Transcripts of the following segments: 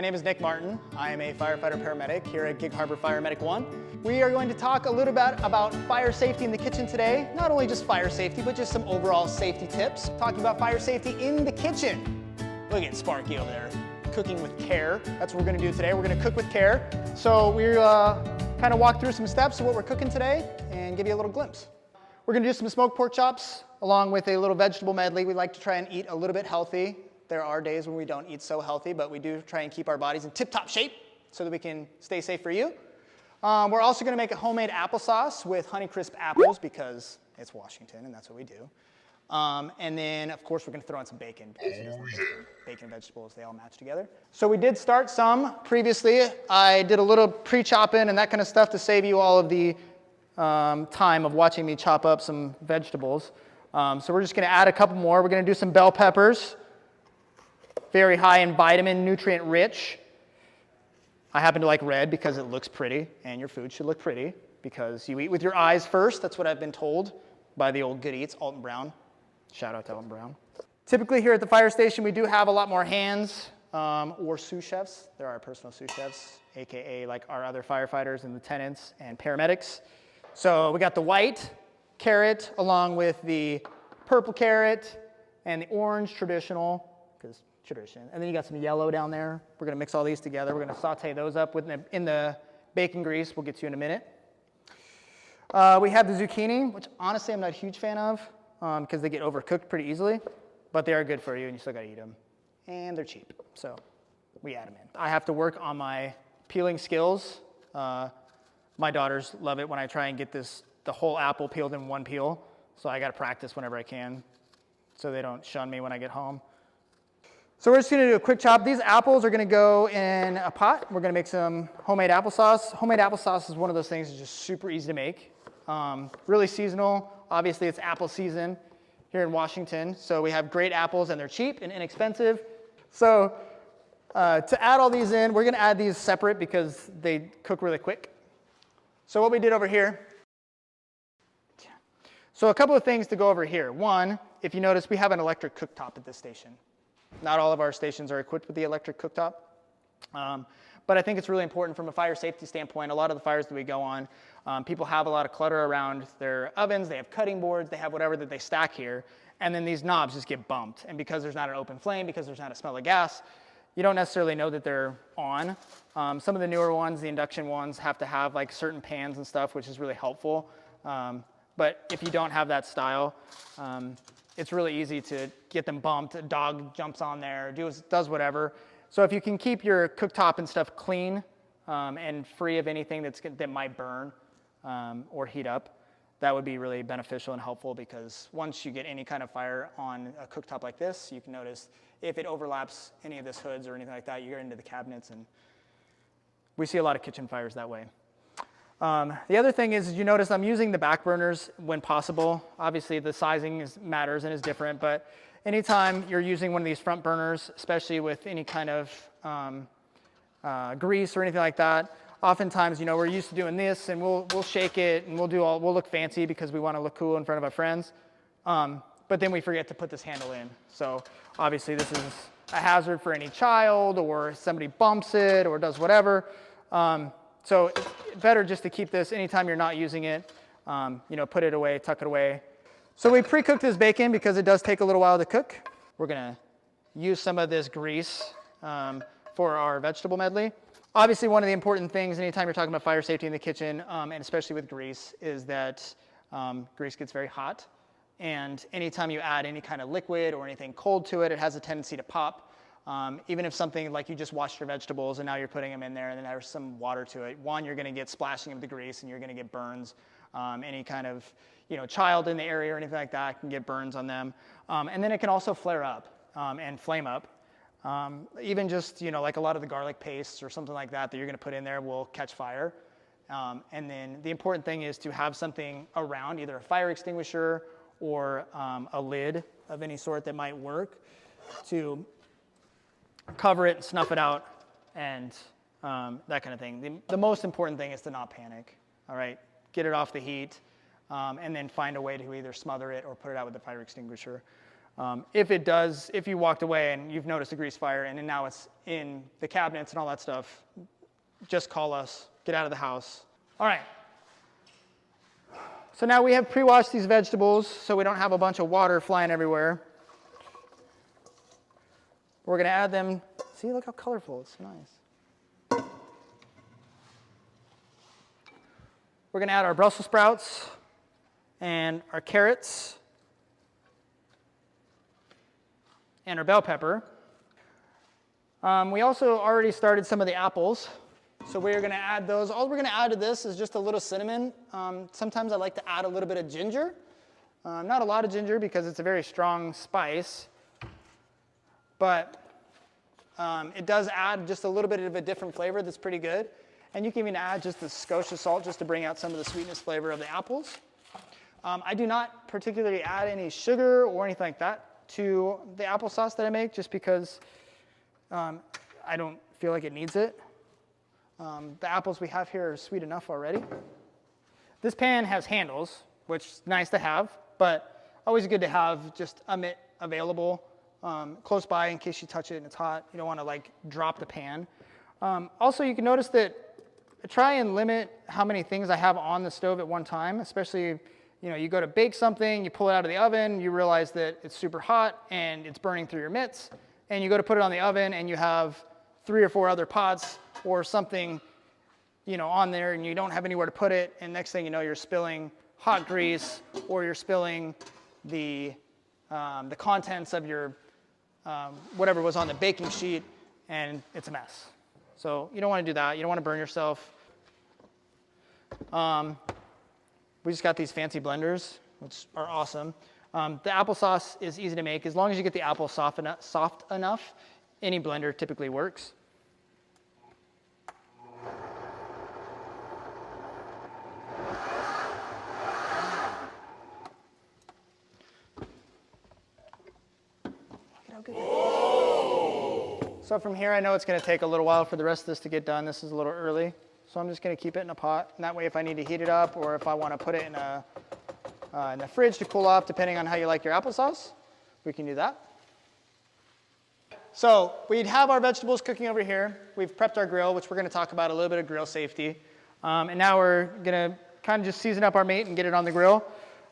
name is Nick Martin. I am a firefighter paramedic here at Gig Harbor Fire Medic 1. We are going to talk a little bit about fire safety in the kitchen today. Not only just fire safety, but just some overall safety tips. Talking about fire safety in the kitchen. Look at Sparky over there, cooking with care. That's what we're gonna do today. We're gonna cook with care. So we're kind of walk through some steps of what we're cooking today and give you a little glimpse. We're gonna do some smoked pork chops along with a little vegetable medley. We like to try and eat a little bit healthy. There are days when we don't eat so healthy, but we do try and keep our bodies in tip-top shape so that we can stay safe for you. We're also gonna make a homemade applesauce with Honeycrisp apples because it's Washington and that's what we do. And then, of course, we're gonna throw in some bacon because bacon and vegetables, they all match together. So we did start some previously. I did a little pre-chopping and that kind of stuff to save you all of the time of watching me chop up some vegetables. So we're just gonna add a couple more. We're gonna do some bell peppers. Very high in vitamin, nutrient rich. I happen to like red because it looks pretty, and your food should look pretty because you eat with your eyes first. That's what I've been told by the old good eats, Alton Brown. Shout out to Alton Brown. Typically here at the fire station, we do have a lot more hands or sous chefs. There are personal sous chefs, AKA like our other firefighters and lieutenants and paramedics. So we got the white carrot along with the purple carrot and the orange traditional, because tradition. And then you got some yellow down there. We're gonna mix all these together. We're gonna saute those up in the bacon grease. We'll get to in a minute. We have the zucchini, which honestly I'm not a huge fan of because they get overcooked pretty easily, but they are good for you and you still gotta eat them. And they're cheap, so we add them in. I have to work on my peeling skills. My daughters love it when I try and get the whole apple peeled in one peel, so I gotta practice whenever I can so they don't shun me when I get home. So we're just gonna do a quick chop. These apples are gonna go in a pot. We're gonna make some homemade applesauce. Homemade applesauce is one of those things that's just super easy to make. Really seasonal. Obviously it's apple season here in Washington. So we have great apples and they're cheap and inexpensive. So to add all these in, we're gonna add these separate because they cook really quick. So what we did over here. So a couple of things to go over here. One, if you notice, we have an electric cooktop at this station. Not all of our stations are equipped with the electric cooktop, but I think it's really important from a fire safety standpoint. A lot of the fires that we go on, people have a lot of clutter around their ovens, they have cutting boards, they have whatever that they stack here, and then these knobs just get bumped. And because there's not an open flame, because there's not a smell of gas, you don't necessarily know that they're on. Some of the newer ones, the induction ones, have to have like certain pans and stuff, which is really helpful. But if you don't have that style, it's really easy to get them bumped. A dog jumps on there, does whatever. So if you can keep your cooktop and stuff clean and free of anything that might burn or heat up, that would be really beneficial and helpful because once you get any kind of fire on a cooktop like this, you can notice if it overlaps any of this hoods or anything like that, you get into the cabinets, and we see a lot of kitchen fires that way. The other thing is you notice I'm using the back burners when possible. Obviously the sizing matters and is different, but anytime you're using one of these front burners, especially with any kind of grease or anything like that, oftentimes, you know, we're used to doing this and we'll shake it and we'll look fancy because we want to look cool in front of our friends. But then we forget to put this handle in. So obviously this is a hazard for any child or somebody bumps it or does whatever. So it's better just to keep this anytime you're not using it, you know, put it away, tuck it away. So we pre-cooked this bacon because it does take a little while to cook. We're gonna use some of this grease for our vegetable medley. Obviously, one of the important things anytime you're talking about fire safety in the kitchen, and especially with grease, is that grease gets very hot. And anytime you add any kind of liquid or anything cold to it, it has a tendency to pop. Even if something like you just washed your vegetables and now you're putting them in there and then there's some water to it, one, you're gonna get splashing of the grease and you're gonna get burns. Any kind of, you know, child in the area or anything like that can get burns on them. And then it can also flare up and flame up. Even just, you know, like a lot of the garlic pastes or something like that you're gonna put in there will catch fire. And then the important thing is to have something around, either a fire extinguisher or a lid of any sort that might work to cover it, snuff it out, and that kind of thing. The most important thing is to not panic, all right? Get it off the heat, and then find a way to either smother it or put it out with a fire extinguisher. If you walked away and you've noticed a grease fire and now it's in the cabinets and all that stuff, just call us, get out of the house. All right. So now we have pre-washed these vegetables so we don't have a bunch of water flying everywhere. We're going to add them. See, look how colorful, it's nice. We're going to add our Brussels sprouts and our carrots and our bell pepper. We also already started some of the apples, so we're going to add those. All we're going to add to this is just a little cinnamon. Sometimes I like to add a little bit of ginger. Not a lot of ginger because it's a very strong spice, but it does add just a little bit of a different flavor that's pretty good. And you can even add just a skosh of salt just to bring out some of the sweetness flavor of the apples. I do not particularly add any sugar or anything like that to the applesauce that I make just because I don't feel like it needs it. The apples we have here are sweet enough already. This pan has handles, which is nice to have, but always good to have just a mitt available close by in case you touch it and it's hot. You don't want to like drop the pan. Also, you can notice that I try and limit how many things I have on the stove at one time, especially you go to bake something, you pull it out of the oven, you realize that it's super hot and it's burning through your mitts, and you go to put it on the oven and you have 3 or 4 other pots or something on there and you don't have anywhere to put it, and next thing you know you're spilling hot grease or you're spilling the contents of your whatever was on the baking sheet, and it's a mess. So you don't want to do that. You don't want to burn yourself. We just got these fancy blenders, which are awesome. The applesauce is easy to make. As long as you get the apple soft enough, any blender typically works. So from here, I know it's going to take a little while for the rest of this to get done. This is a little early, so I'm just going to keep it in a pot. And that way, if I need to heat it up or if I want to put it in the fridge to cool off, depending on how you like your applesauce, we can do that. So we'd have our vegetables cooking over here. We've prepped our grill, which we're going to talk about a little bit of grill safety. And now we're going to kind of just season up our meat and get it on the grill.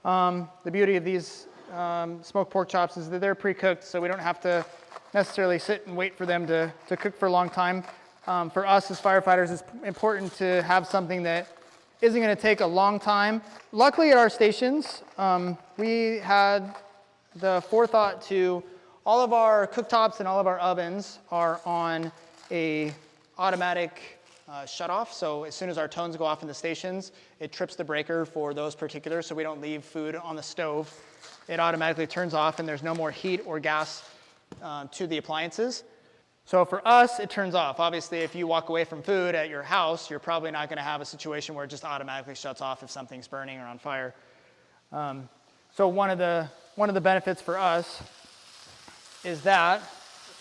The beauty of these smoked pork chops is that they're pre-cooked, so we don't have to necessarily sit and wait for them to cook for a long time. For us as firefighters, it's important to have something that isn't going to take a long time. Luckily at our stations, we had the forethought to all of our cooktops and all of our ovens are on a automatic shut-off. So as soon as our tones go off in the stations, it trips the breaker for those particulars so we don't leave food on the stove. It automatically turns off and there's no more heat or gas to the appliances. So for us, it turns off. Obviously, if you walk away from food at your house, you're probably not going to have a situation where it just automatically shuts off if something's burning or on fire. So one of the benefits for us is that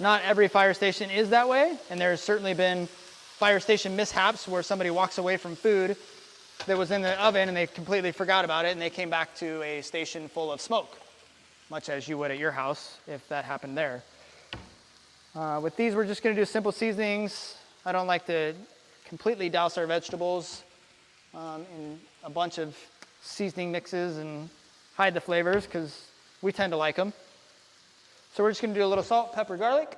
not every fire station is that way, and there's certainly been fire station mishaps where somebody walks away from food that was in the oven and they completely forgot about it and they came back to a station full of smoke, much as you would at your house if that happened there. With these, we're just going to do simple seasonings. I don't like to completely douse our vegetables in a bunch of seasoning mixes and hide the flavors because we tend to like them. So we're just going to do a little salt, pepper, garlic.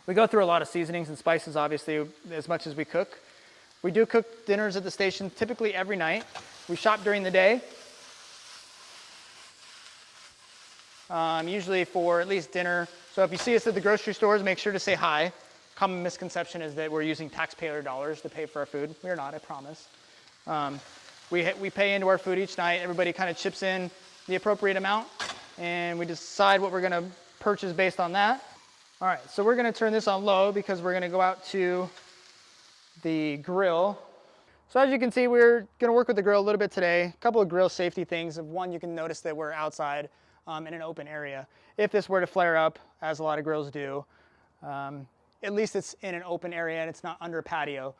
We go through a lot of seasonings and spices, obviously, as much as we cook. We do cook dinners at the station typically every night. We shop during the day, usually for at least dinner. So if you see us at the grocery stores, make sure to say hi. Common misconception is that we're using taxpayer dollars to pay for our food. We're not, I promise. We pay into our food each night. Everybody kind of chips in the appropriate amount, and we decide what we're going to purchase based on that. All right, so we're going to turn this on low because we're going to go out to the grill. So as you can see, we're going to work with the grill a little bit today. A couple of grill safety things. One, you can notice that we're outside in an open area. If this were to flare up, as a lot of grills do, at least it's in an open area and it's not under a patio.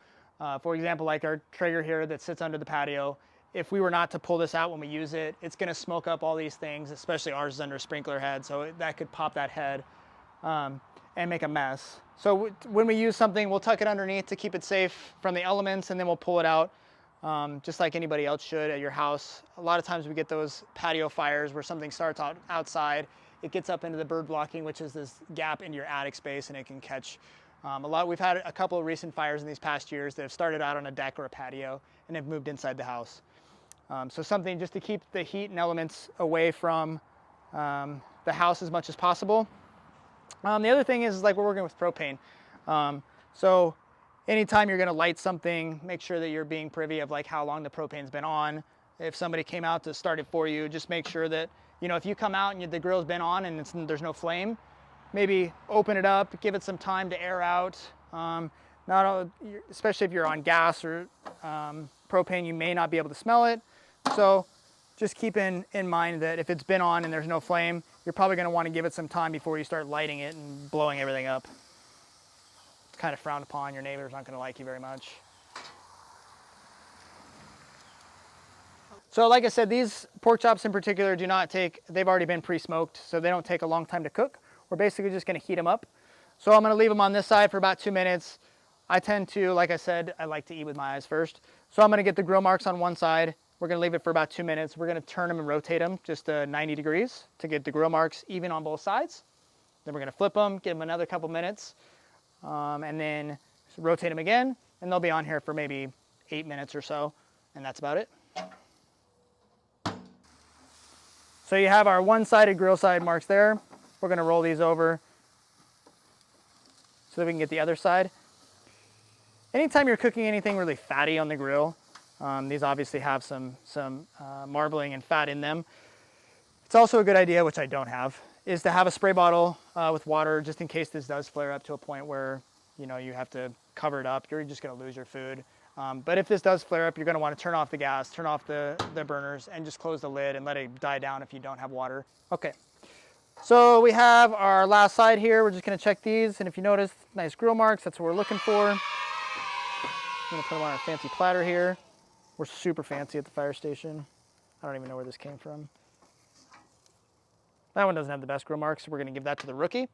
For example, like our Traeger here that sits under the patio, if we were not to pull this out when we use it, it's gonna smoke up all these things, especially ours is under a sprinkler head, so that could pop that head and make a mess. So when we use something, we'll tuck it underneath to keep it safe from the elements, and then we'll pull it out just like anybody else should at your house. A lot of times we get those patio fires where something starts outside, it gets up into the bird blocking, which is this gap in your attic space, and it can catch we've had a couple of recent fires in these past years that have started out on a deck or a patio and have moved inside the house. So something just to keep the heat and elements away from the house as much as possible. The other thing is like we're working with propane. So anytime you're gonna light something, make sure that you're being privy of like how long the propane's been on. If somebody came out to start it for you, just make sure that, you know, if you come out and the grill's been on and there's no flame, maybe open it up, give it some time to air out. Especially if you're on gas or propane, you may not be able to smell it. So just keep in mind that if it's been on and there's no flame, you're probably gonna wanna give it some time before you start lighting it and blowing everything up. It's kind of frowned upon, your neighbors aren't gonna like you very much. So like I said, these pork chops in particular they've already been pre-smoked, so they don't take a long time to cook. We're basically just gonna heat them up. So I'm gonna leave them on this side for about 2 minutes. I tend to, like I said, I like to eat with my eyes first. So I'm gonna get the grill marks on one side. We're gonna leave it for about 2 minutes. We're gonna turn them and rotate them just 90 degrees to get the grill marks even on both sides. Then we're gonna flip them, give them another couple minutes, and then rotate them again, and they'll be on here for maybe 8 minutes or so, and that's about it. So you have our one-sided grill side marks there. We're gonna roll these over so that we can get the other side. Anytime you're cooking anything really fatty on the grill, these obviously have some marbling and fat in them. It's also a good idea, which I don't have, is to have a spray bottle with water just in case this does flare up to a point where you have to cover it up. You're just gonna lose your food. But if this does flare up, you're gonna wanna turn off the gas, turn off the burners, and just close the lid and let it die down if you don't have water. Okay. So we have our last side here. We're just gonna check these, and if you notice, nice grill marks, that's what we're looking for. I'm gonna put them on our fancy platter here. We're super fancy at the fire station. I don't even know where this came from. That one doesn't have the best grill marks, so we're gonna give that to the rookie.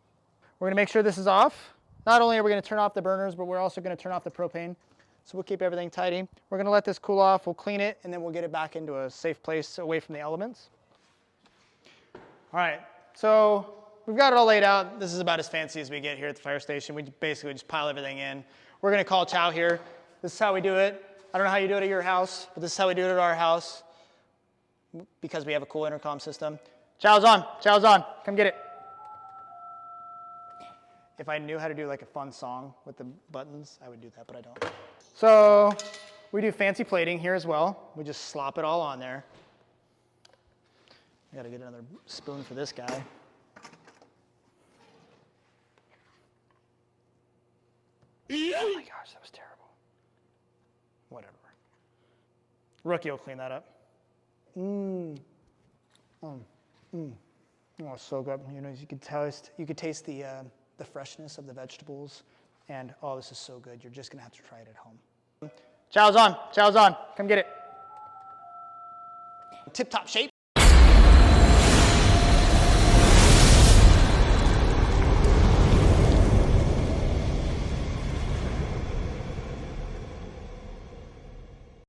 We're gonna make sure this is off. Not only are we gonna turn off the burners, but we're also gonna turn off the propane. So we'll keep everything tidy. We're gonna let this cool off, we'll clean it, and then we'll get it back into a safe place away from the elements. All right. So we've got it all laid out. This is about as fancy as we get here at the fire station. We basically just pile everything in. We're gonna call chow here. This is how we do it. I don't know how you do it at your house, but this is how we do it at our house because we have a cool intercom system. Chow's on, come get it. If I knew how to do like a fun song with the buttons, I would do that, but I don't. So we do fancy plating here as well. We just slop it all on there. I gotta get another spoon for this guy. Oh my gosh, that was terrible. Whatever. Rookie will clean that up. Oh, it's so good. You could taste the freshness of the vegetables, and oh, this is so good. You're just gonna have to try it at home. Chow's on, come get it. Tip-top shape.